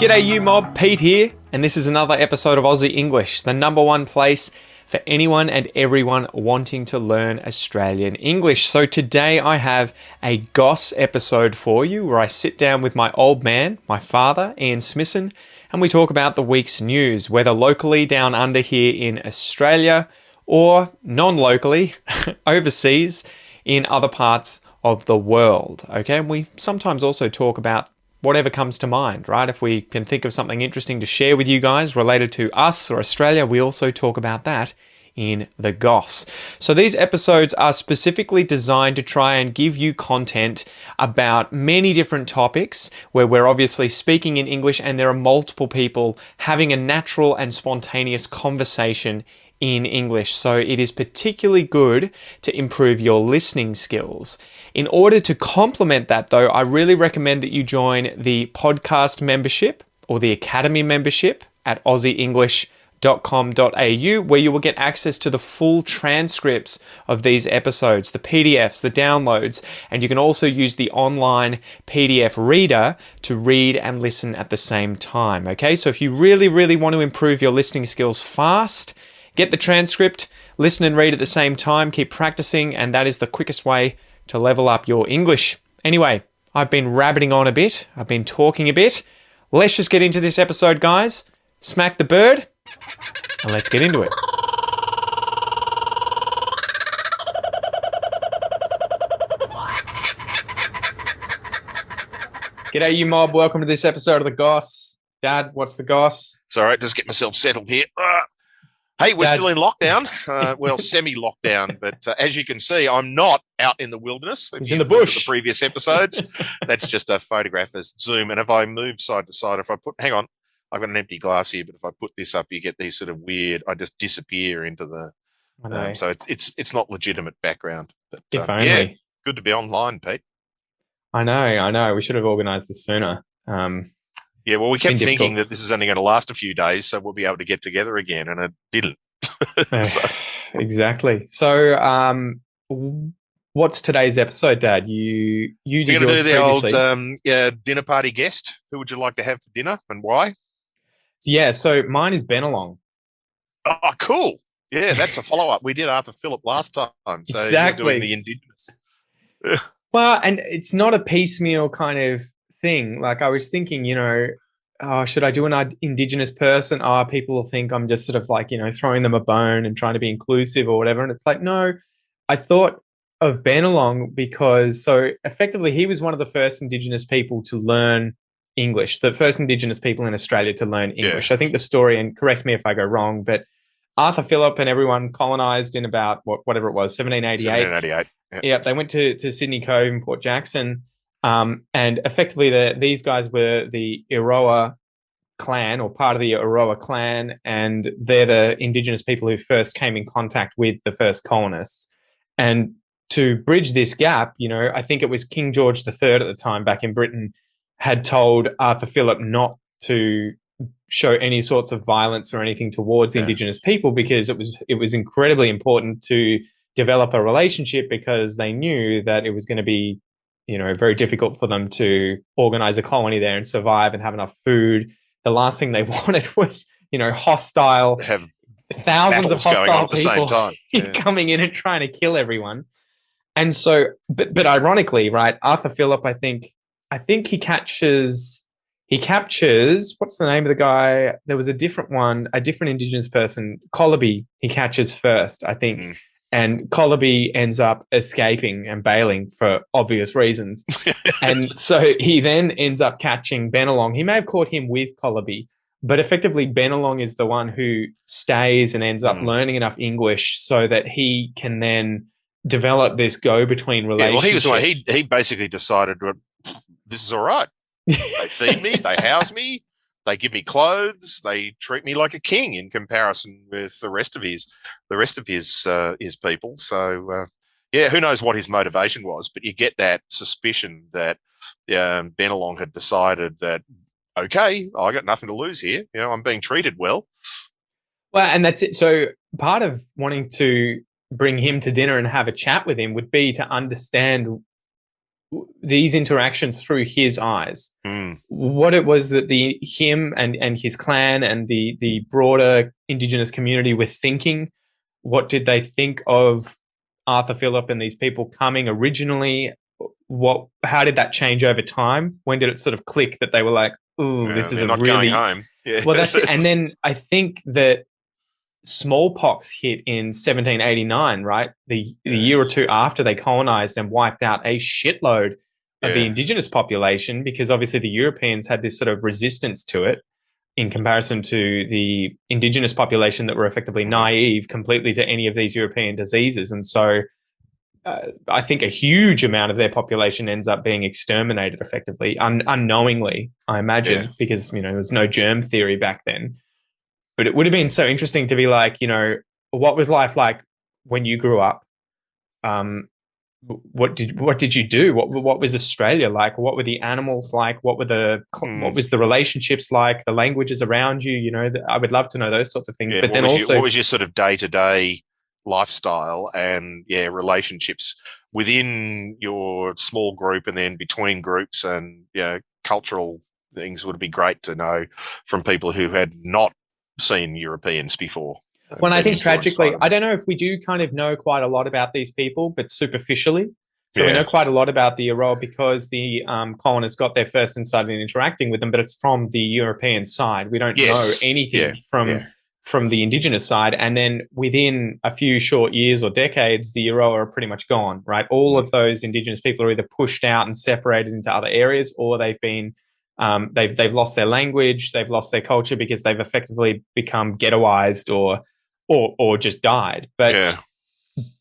G'day you mob, Pete here, and this is another episode of Aussie English, the number one place for anyone and everyone wanting to learn Australian English. So today I have a Goss episode for you where I sit down with my old man, my father, Ian Smisson, and we talk about the week's news, whether locally down under here in Australia or non-locally overseas in other parts of the world. Okay, and we sometimes also talk about whatever comes to mind, right? If we can think of something interesting to share with you guys related to us or Australia, we also talk about that in the Goss. So these episodes are specifically designed to try and give you content about many different topics where we're obviously speaking in English and there are multiple people having a natural and spontaneous conversation in English. So it is particularly good to improve your listening skills. In order to complement that though, I really recommend that you join the podcast membership or the academy membership at aussieenglish.com.au, where you will get access to the full transcripts of these episodes, the PDFs, the downloads, and you can also use the online PDF reader to read and listen at the same time. Okay, so if you really want to improve your listening skills fast, get the transcript, listen and read at the same time, keep practicing, and that is the quickest way to level up your English. Anyway, I've been rabbiting on a bit, I've been talking a bit. Let's just get into this episode, guys. Smack the bird, and let's get into it. G'day you mob, welcome to this episode of the Goss. Dad, what's the Goss? It's all right, just get myself settled here. Hey, we're still in lockdown. Well, semi-lockdown, but as you can see, I'm not out in the wilderness. He's in the bush. The previous episodes, that's just a photograph as zoom. And if I move side to side, hang on, I've got an empty glass here, but if I put this up, you get these sort of weird, I just disappear into the, so it's not legitimate background. But if only. Yeah, good to be online, Pete. I know. We should have organised this sooner. Yeah, well, we kept thinking that this is only going to last a few days, so we'll be able to get together again, and it didn't. Exactly. So, what's today's episode, Dad? You did You're going to do the previously. old dinner party guest. Who would you like to have for dinner, and why? Yeah, so mine is Bennelong. Oh, cool. Yeah, that's a follow-up. We did Arthur Phillip last time, so exactly. You're doing the Indigenous. Well, and it's not a piecemeal kind of thing. Like I was thinking, should I do an Indigenous person? People will think I'm just sort of like, throwing them a bone and trying to be inclusive or whatever. And it's like, no, I thought of Bennelong because so effectively he was one of the first Indigenous people to learn English, the first Indigenous people in Australia to learn English. Yeah. I think the story, and correct me if I go wrong, but Arthur Phillip and everyone colonized in about whatever it was, 1788. 1788. Yeah, they went to Sydney Cove and Port Jackson. And effectively, these guys were the Iroa clan or part of the Iroa clan, and they're the Indigenous people who first came in contact with the first colonists. And to bridge this gap, I think it was King George III at the time back in Britain had told Arthur Phillip not to show any sorts of violence or anything towards Indigenous people because it was incredibly important to develop a relationship because they knew that it was going to be very difficult for them to organize a colony there and survive and have enough food. The last thing they wanted was, hostile, thousands of hostile people coming in and trying to kill everyone. And so, but ironically, right, Arthur Phillip, I think he captures, what's the name of the guy? There was a different Indigenous person, Colloby, he catches first, I think. Mm. And Colloby ends up escaping and bailing for obvious reasons. And so he then ends up catching Bennelong. He may have caught him with Colloby, but effectively Bennelong is the one who stays and ends up learning enough English so that he can then develop this go-between relationship. Yeah, well, he basically decided, this is all right. They feed me, they house me, they give me clothes, they treat me like a king in comparison with the rest of his people. So who knows what his motivation was? But you get that suspicion that Bennelong had decided that okay, I got nothing to lose here. I'm being treated well. Well, and that's it. So part of wanting to bring him to dinner and have a chat with him would be to understand these interactions through his eyes. Mm. What it was that him and his clan and the broader Indigenous community were thinking. What did they think of Arthur Phillip and these people coming originally? How did that change over time? When did it sort of click that they were like, "Ooh, this is they're a not really..." going home. Yeah. Well, that's it. And then I think that smallpox hit in 1789, right? The year or two after they colonized and wiped out a shitload of the indigenous population, because obviously the Europeans had this sort of resistance to it in comparison to the indigenous population that were effectively naive completely to any of these European diseases. And so I think a huge amount of their population ends up being exterminated effectively, unknowingly, I imagine, because, there was no germ theory back then. But it would have been so interesting to be like, what was life like when you grew up? What did you do? What was Australia like? What were the animals like? What was the relationships like? The languages around you? I would love to know those sorts of things. But then also, what was your sort of day-to-day lifestyle and relationships within your small group and then between groups, and cultural things would be great to know from people who had not seen Europeans before. Well, I think tragically, I don't know if we do kind of know quite a lot about these people, but superficially. So we know quite a lot about the Aroa because the colonists got there first and started interacting with them, but it's from the European side. We don't know anything from the Indigenous side. And then within a few short years or decades, the Aroa are pretty much gone, right? All of those Indigenous people are either pushed out and separated into other areas, or they've been they've lost their language, they've lost their culture because they've effectively become ghettoized or just died. But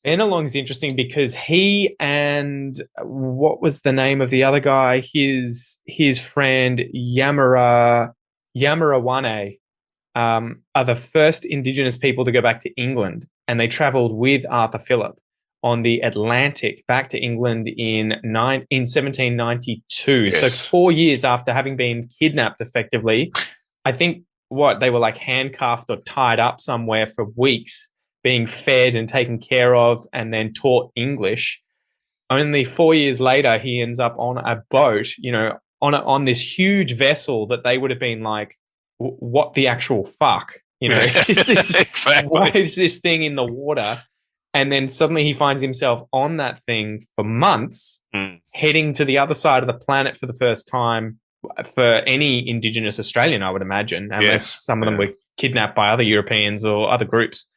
Bennelong's interesting because he and what was the name of the other guy? His friend Yamarawane are the first Indigenous people to go back to England, and they travelled with Arthur Phillip on the Atlantic back to England in 1792. So 4 years after having been kidnapped, effectively, I think they were like handcuffed or tied up somewhere for weeks, being fed and taken care of, and then taught English. Only 4 years later, he ends up on a boat, on this huge vessel that they would have been like, what the actual fuck? Exactly. Why is this thing in the water? And then suddenly he finds himself on that thing for months, heading to the other side of the planet for the first time for any Indigenous Australian, I would imagine, unless some of them were kidnapped by other Europeans or other groups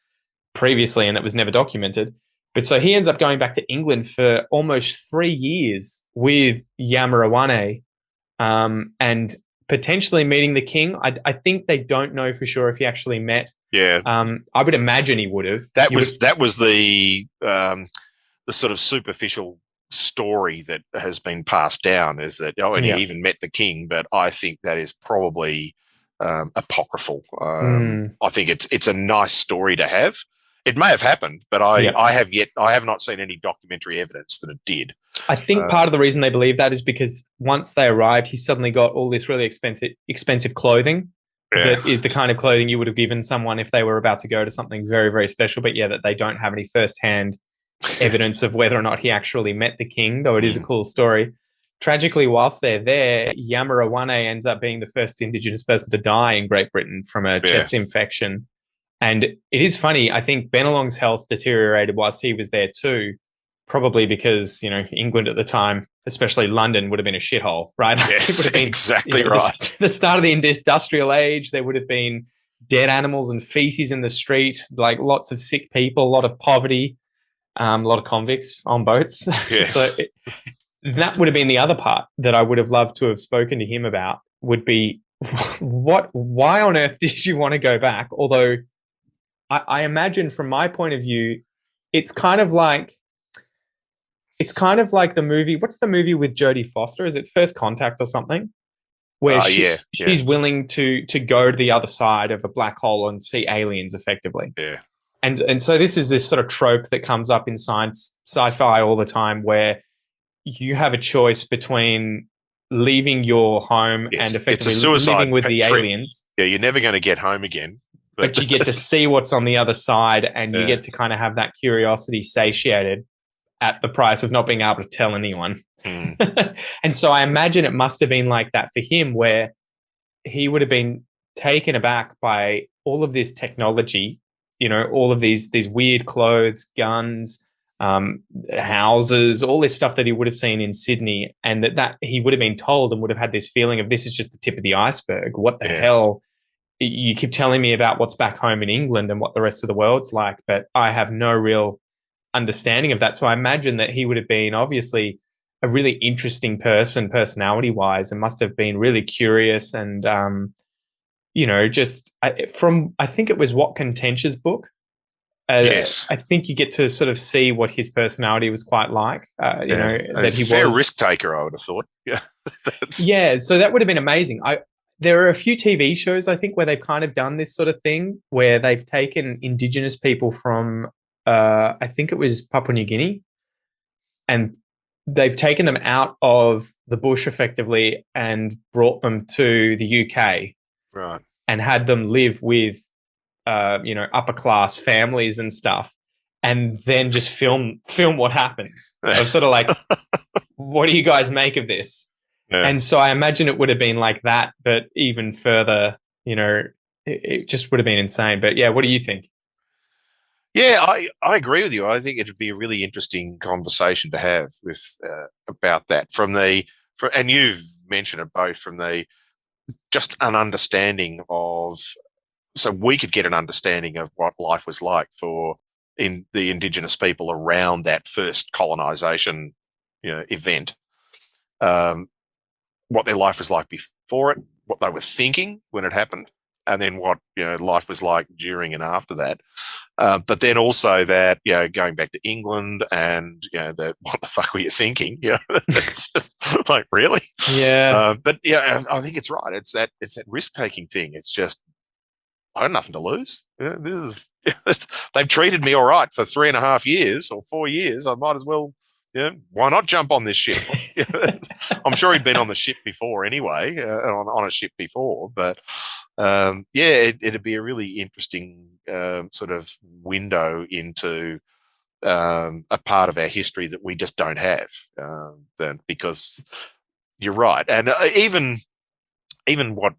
previously and it was never documented. But so he ends up going back to England for almost 3 years with Yamarawane and potentially meeting the king. I think they don't know for sure if he actually met. I would imagine he would have. That was the sort of superficial story that has been passed down, is that he even met the king, but I think that is probably apocryphal. I think it's a nice story to have. It may have happened, but I have not seen any documentary evidence that it did. I think part of the reason they believe that is because once they arrived, he suddenly got all this really expensive clothing that is the kind of clothing you would have given someone if they were about to go to something very, very special, but that they don't have any firsthand evidence of whether or not he actually met the king, though it is a cool story. Tragically, whilst they're there, Yamarawane ends up being the first Indigenous person to die in Great Britain from a chest infection. And it is funny, I think Bennelong's health deteriorated whilst he was there too, probably because, England at the time, especially London, would have been a shithole, right? Yes, it would have been, exactly right. The start of the industrial age, there would have been dead animals and feces in the streets, like lots of sick people, a lot of poverty, a lot of convicts on boats. Yes. So that would have been the other part that I would have loved to have spoken to him about, would be why on earth did you want to go back? Although I imagine from my point of view, it's kind of like the movie. What's the movie with Jodie Foster? Is it First Contact or something? Where she's willing to go to the other side of a black hole and see aliens effectively. Yeah. And so this is this sort of trope that comes up in sci-fi all the time, where you have a choice between leaving your home and effectively living with the aliens. Yeah, you're never going to get home again. But you get to see what's on the other side, and you get to kind of have that curiosity satiated at the price of not being able to tell anyone. Mm. And so I imagine it must have been like that for him, where he would have been taken aback by all of this technology, all of these weird clothes, guns, houses, all this stuff that he would have seen in Sydney, and that he would have been told and would have had this feeling of, this is just the tip of the iceberg. What the hell? You keep telling me about what's back home in England and what the rest of the world's like, but I have no real understanding of that. So I imagine that he would have been obviously a really interesting person, personality-wise, and must have been really curious and, I think it was What Contentious book. Yes. I think you get to sort of see what his personality was quite like. That he was a fair was risk taker, I would have thought. Yeah. Yeah, so that would have been amazing. There are a few TV shows, I think, where they've kind of done this sort of thing, where they've taken Indigenous people from, I think it was Papua New Guinea, and they've taken them out of the bush effectively and brought them to the UK, right, and had them live with, upper class families and stuff, and then just film what happens. Of sort of like, what do you guys make of this? Yeah. And so I imagine it would have been like that, but even further, it just would have been insane. But yeah, what do you think? Yeah, I agree with you. I think it'd be a really interesting conversation to have with about that and you've mentioned it both from just an understanding of, so we could get an understanding of what life was like for the Indigenous people around that first colonisation, event. What their life was like before it, what they were thinking when it happened, and then what life was like during and after that. But then also that going back to England and that what the fuck were you thinking? It's just like, really? Yeah. But yeah, I think it's right. It's that risk taking thing. It's just, I had nothing to lose. They've treated me all right for 3.5 years or 4 years. I might as well. Why not jump on this ship? I'm sure he'd been on the ship before anyway, on a ship before. But it'd be a really interesting sort of window into a part of our history that we just don't have. Because you're right, and even what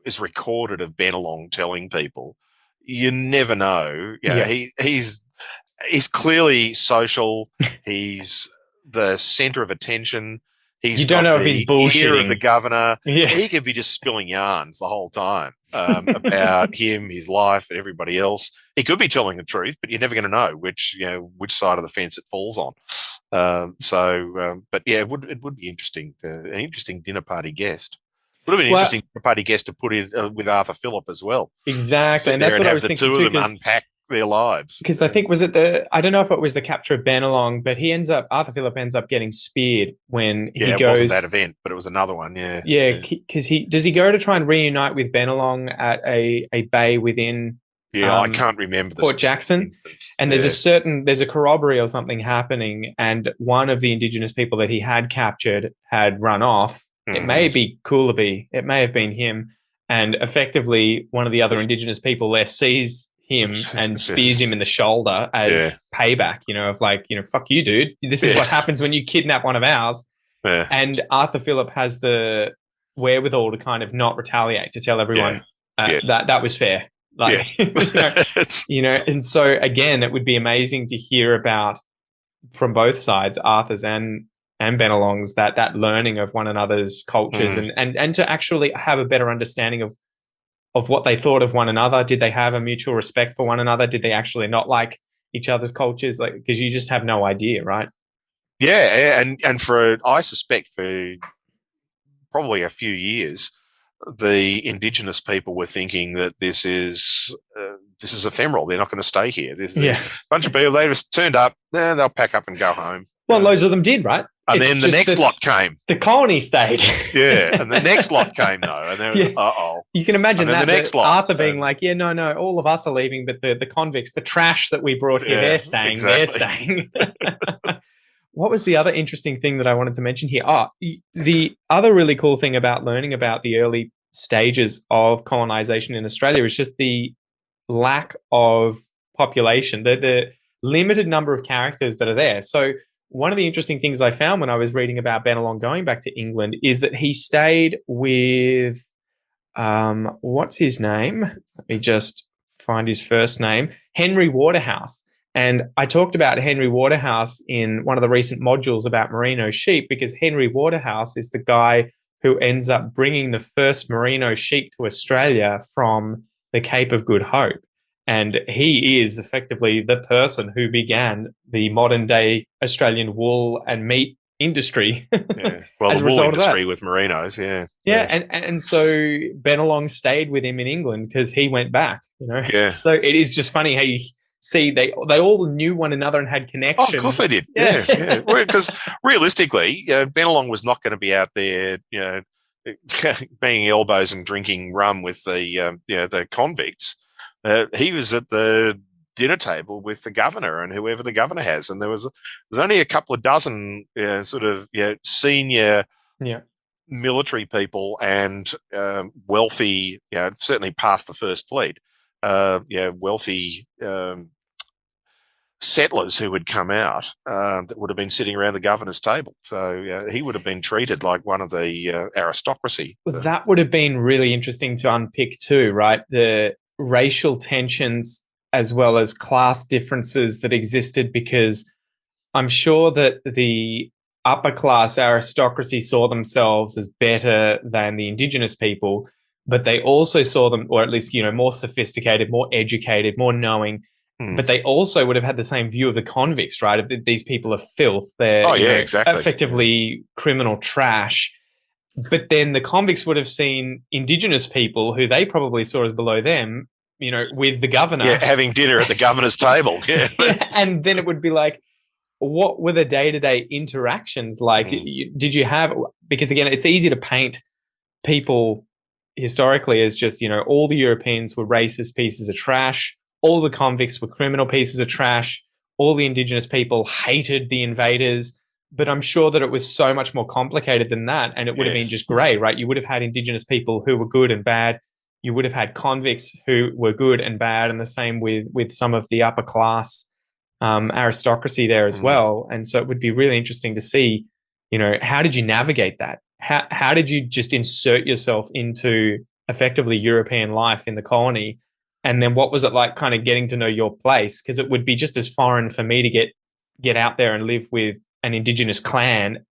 is recorded of Bennelong telling people, you never know. He's clearly social. He's the center of attention. You don't know if he's bullshitting. Ear of the governor. Yeah. He could be just spilling yarns the whole time about him, his life, and everybody else. He could be telling the truth, but you're never going to know which side of the fence it falls on. But yeah, it would be interesting. An interesting dinner party guest. Would have been an interesting party guest to put in with Arthur Phillip as well. Exactly, and that's what I was thinking too. The two of them unpack their lives. Because I think, I don't know if it was the capture of Bennelong, but Arthur Phillip ends up getting speared when he goes. It wasn't that event, but it was another one. Yeah. Yeah, because does he go to try and reunite with Bennelong at a bay within? Yeah, I can't remember Port Jackson, and there's a corroboree or something happening, and one of the Indigenous people that he had captured had run off. It may be Coolabee. It may have been him. And effectively, one of the other Indigenous people there sees him and spears him in the shoulder as payback, of like, fuck you, dude. This is what happens when you kidnap one of ours. Yeah. And Arthur Phillip has the wherewithal to kind of not retaliate, to tell everyone that was fair. Like, and so again, it would be amazing to hear about from both sides, Arthur's and Bennelongs, that learning of one another's cultures and to actually have a better understanding of what they thought of one another. Did they have a mutual respect for one another? Did they actually not like each other's cultures? Like, because you just have no idea, right? Yeah, and I suspect for probably a few years, the Indigenous people were thinking that this is ephemeral. They're not going to stay here. There's a bunch of people. They just turned up. They'll pack up and go home. Well, loads of them did, right? And then the next lot came. The colony stayed. Yeah, and the next lot came, though. And then, you can imagine that. The next lot, Arthur being like, no, all of us are leaving, but the convicts, the trash that we brought here, they're staying. Exactly. They're staying. What was the other interesting thing that I wanted to mention here? The other really cool thing about learning about the early stages of colonization in Australia is just the lack of population, the limited number of characters that are there. So one of the interesting things I found when I was reading about Bennelong going back to England is that he stayed with, what's his name? Let me just find his first name, Henry Waterhouse. And I talked about Henry Waterhouse in one of the recent modules about merino sheep, because Henry Waterhouse is the guy who ends up bringing the first merino sheep to Australia from the Cape of Good Hope. And he is effectively the person who began the modern day Australian wool and meat industry. Yeah. Well, the wool industry with merinos, yeah. Yeah, and so Bennelong stayed with him in England because he went back, Yeah. So it is just funny how you see they all knew one another and had connections. Oh, of course they did. Yeah. Because realistically, Bennelong was not going to be out there, being elbows and drinking rum with the convicts. He was at the dinner table with the governor and whoever the governor has, and there's only a couple of dozen senior military people and wealthy, certainly past the First Fleet, wealthy settlers who would come out that would have been sitting around the governor's table. So he would have been treated like one of the aristocracy. That would have been really interesting to unpick too, right? The racial tensions as well as class differences that existed, because I'm sure that the upper class aristocracy saw themselves as better than the Indigenous people, but they also saw them, or at least, more sophisticated, more educated, more knowing. But they also would have had the same view of the convicts, right? Of these people are filth. They're exactly. effectively criminal trash. But then the convicts would have seen Indigenous people who they probably saw as below them, with the governor. Yeah, having dinner at the governor's table. Yeah. And then it would be like, what were the day-to-day interactions like? Did you have, because again, it's easy to paint people historically as just, all the Europeans were racist pieces of trash. All the convicts were criminal pieces of trash. All the Indigenous people hated the invaders. But I'm sure that it was so much more complicated than that. And it would have been just grey, right? You would have had Indigenous people who were good and bad. You would have had convicts who were good and bad. And the same with some of the upper class aristocracy there as well. And so it would be really interesting to see, how did you navigate that? How did you just insert yourself into effectively European life in the colony? And then what was it like kind of getting to know your place? Because it would be just as foreign for me to get out there and live with an Indigenous clan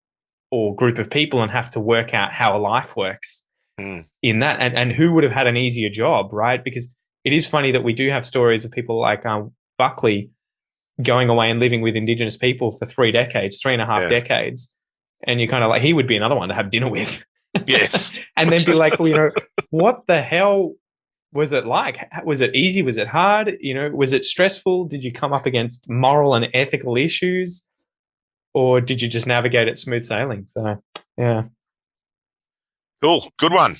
or group of people and have to work out how a life works in that. And who would have had an easier job, right? Because it is funny that we do have stories of people like Buckley going away and living with Indigenous people for 3 decades, 3.5 decades. And you're kind of like, he would be another one to have dinner with. Yes. And then be like, well, what the hell was it like? Was it easy? Was it hard? Was it stressful? Did you come up against moral and ethical issues? Or did you just navigate it smooth sailing? So, yeah. Cool. Good one.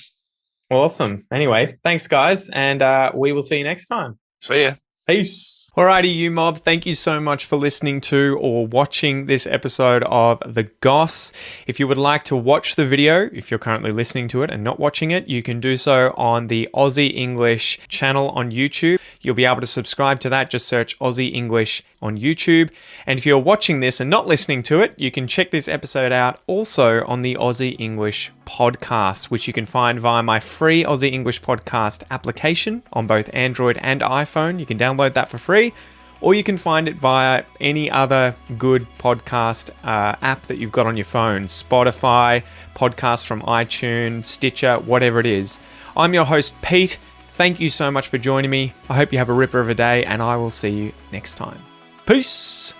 Awesome. Anyway, thanks, guys. And we will see you next time. See ya. Peace. Alrighty, you mob. Thank you so much for listening to or watching this episode of The Goss. If you would like to watch the video, if you're currently listening to it and not watching it, you can do so on the Aussie English channel on YouTube. You'll be able to subscribe to that. Just search Aussie English on YouTube. And if you're watching this and not listening to it, you can check this episode out also on the Aussie English podcast, which you can find via my free Aussie English podcast application on both Android and iPhone. You can download that for free, or you can find it via any other good podcast app that you've got on your phone. Spotify, podcasts from iTunes, Stitcher, whatever it is. I'm your host, Pete. Thank you so much for joining me. I hope you have a ripper of a day, and I will see you next time. Peace.